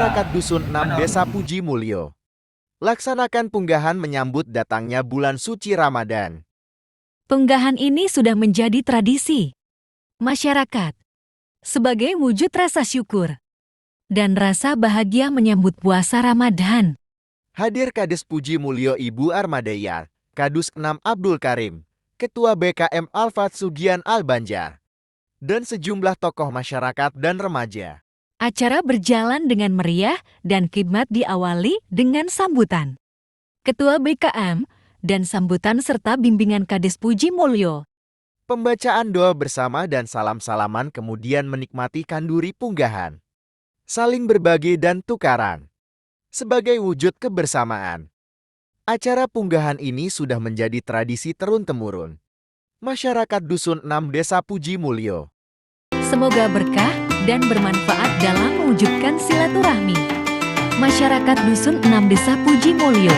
Masyarakat Dusun 6 Desa Puji Mulyo laksanakan punggahan menyambut datangnya bulan suci Ramadan. Penggahan ini sudah menjadi tradisi masyarakat sebagai wujud rasa syukur dan rasa bahagia menyambut puasa Ramadan. Hadir Kades Puji Mulyo Ibu Armadaya, Kadus 6 Abdul Karim, Ketua BKM Alfat Sugian Albanjar, dan sejumlah tokoh masyarakat dan remaja. Acara berjalan dengan meriah dan khidmat diawali dengan sambutan Ketua BKM dan sambutan serta bimbingan Kades Puji Mulyo. Pembacaan doa bersama dan salam-salaman kemudian menikmati kanduri punggahan. Saling berbagi dan tukaran. Sebagai wujud kebersamaan. Acara punggahan ini sudah menjadi tradisi turun-temurun. Masyarakat Dusun 6 Desa Puji Mulyo. Semoga berkah dan bermanfaat dalam mewujudkan silaturahmi. Masyarakat Dusun 6 Desa Puji Mulyo.